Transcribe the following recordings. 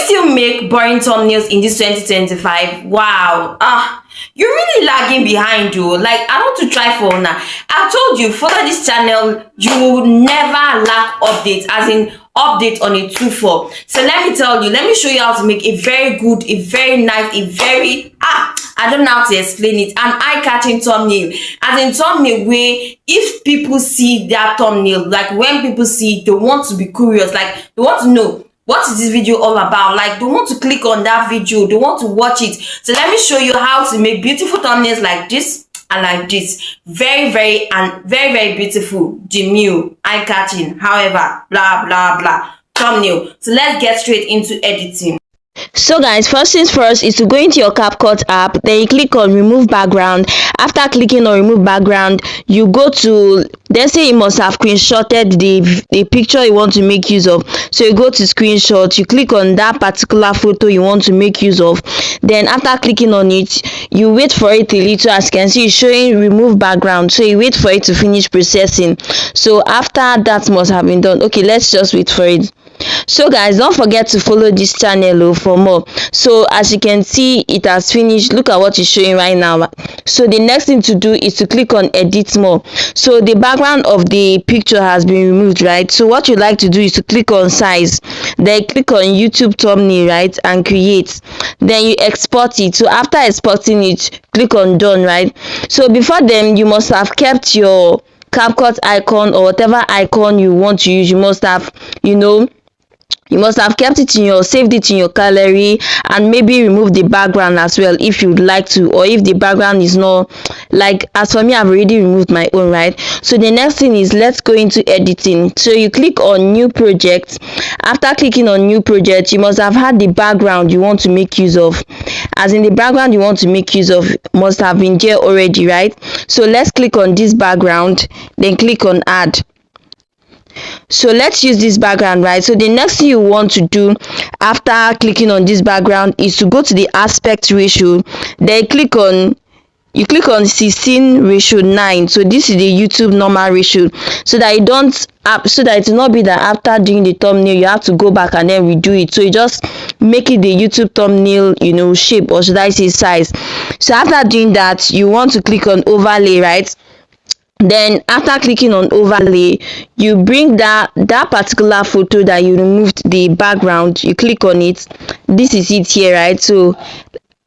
still make boring thumbnails in this 2025? Wow. You're really lagging behind, though. Like, I want to try for now. I told you, follow this channel, you will never lack updates, as in update on a 2-4. So let me tell you, let me show you how to make a very good, a very nice, a very I don't know how to explain it, an eye-catching thumbnail. As in thumbnail where if people see that thumbnail, like when people see it, they want to be curious, like they want to know what is this video all about, like they want to click on that video, they want to watch it. So let me show you how to make beautiful thumbnails like this and like this. Very very beautiful, demure, eye-catching, however, blah blah blah thumbnail. So let's get straight into editing. So guys, first things first is to go into your CapCut app, then you click on remove background. After clicking on remove background, you go to, let's say you must have screenshotted the picture you want to make use of. So you go to screenshot, you click on that particular photo you want to make use of. Then after clicking on it, you wait for it a little. As you can see, it's showing remove background, so you wait for it to finish processing. So after that must have been done, okay, let's just wait for it. So guys, don't forget to follow this channel for more. So as you can see, it has finished. Look at what it's showing right now. So the next thing to do is to click on edit more. So the background of the picture has been removed, right? So what you like to do is to click on size, then click on YouTube thumbnail, right, and create. Then you export it. So after exporting it, click on done, right? So before then, you must have kept your CapCut icon or whatever icon you want to use. You must have, you must have kept it in your, saved it in your gallery, and maybe remove the background as well if you'd like to, or if the background is not, like as for me, I've already removed my own, right? So the next thing is, let's go into editing. So you click on new project. After clicking on new project, you must have had the background you want to make use of, as in the background you want to make use of must have been there already, right? So let's click on this background, then click on add. So let's use this background, right? So the next thing you want to do after clicking on this background is to go to the aspect ratio, then click on 16:9. So this is the YouTube normal ratio, so that you don't so that it will not be that after doing the thumbnail you have to go back and then redo it. So you just make it the YouTube thumbnail, shape, or should I say size. So after doing that, you want to click on overlay, right? Then after clicking on overlay, you bring that particular photo that you removed the background, you click on it. This is it here, right? So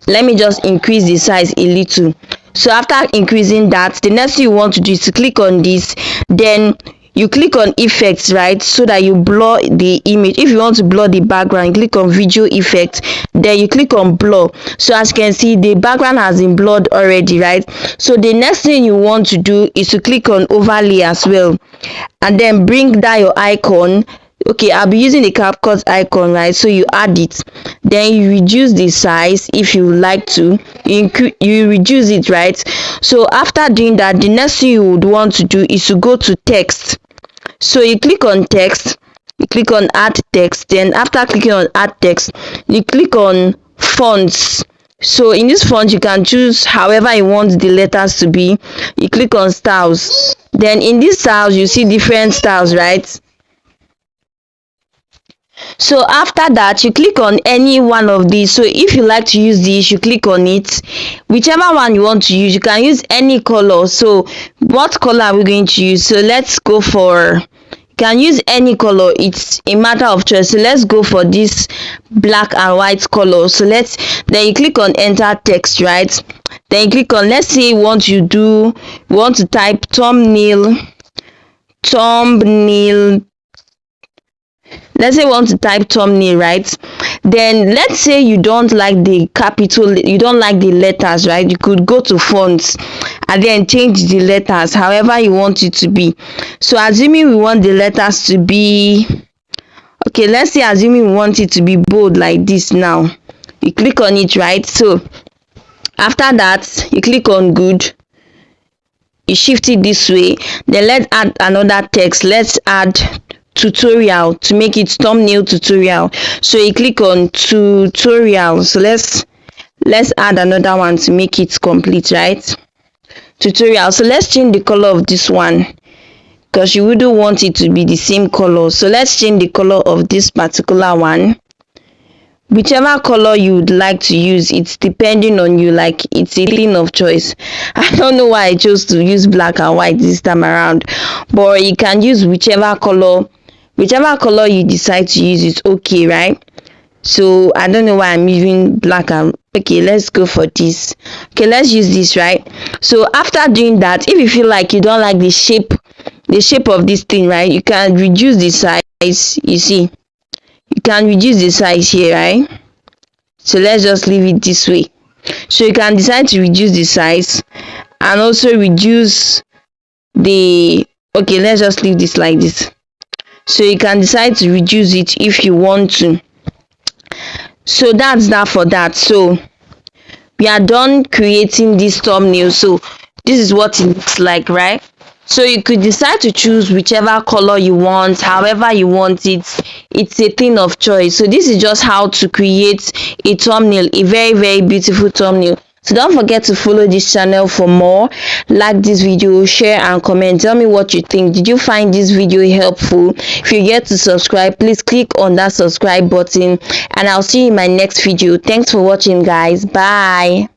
let me just increase the size a little. So after increasing that, the next thing you want to do is to click on this, then you click on effects, right, so that you blur the image. If you want to blur the background, you click on video effect, then you click on blur. So as you can see, the background has been blurred already, right? So the next thing you want to do is to click on overlay as well, and then bring down your icon. Okay, I'll be using the CapCut icon, right? So you add it, then you reduce the size if you like to, you reduce it, right? So after doing that, the next thing you would want to do is to go to text. So you click on text, you click on add text, then after clicking on add text, you click on fonts. So in this font, you can choose however you want the letters to be. You click on styles, then in this styles you see different styles, right? So after that, you click on any one of these. So if you like to use this, you click on it. Whichever one you want to use, you can use any color. So what color are we going to use? So let's go for, you can use any color, it's a matter of choice. So let's go for this black and white color. So then you click on enter text, right? Then you click on, let's say you want to type thumbnail. Let's say you want to type thumbnail, right? Then let's say you don't like the capital, you don't like the letters, right? You could go to fonts and then change the letters however you want it to be. So assuming we want the letters to be, okay, let's say assuming we want it to be bold like this now. You click on it, right? So after that, you click on good. You shift it this way. Then let's add another text. Let's add tutorial to make it thumbnail tutorial. So you click on tutorial. So let's add another one to make it complete, right? Tutorial. So let's change the color of this one, because you wouldn't want it to be the same color. So let's change the color of this particular one. whichever color you would like to use. It's depending on you, like it's a thing of choice. I don't know why I chose to use black and white this time around, but you can use whichever color you decide to use. It's okay, right? So I don't know why I'm using black and okay, let's go for this. Okay, let's use this, right? So after doing that, if you feel like you don't like the shape of this thing, right, you can reduce the size. You see, you can reduce the size here, right? So let's just leave it this way. So you can decide to reduce the size and also reduce the, okay, let's just leave this like this. So you can decide to reduce it if you want to. So that's that for that. So we are done creating this thumbnail. So this is what it looks like, right? So you could decide to choose whichever color you want, however you want it. It's a thing of choice. So this is just how to create a thumbnail, a very, very beautiful thumbnail. So don't forget to follow this channel for more. Like this video, share and comment. Tell me what you think. Did you find this video helpful? If you get to subscribe, please click on that subscribe button and I'll see you in my next video. Thanks for watching, guys. Bye.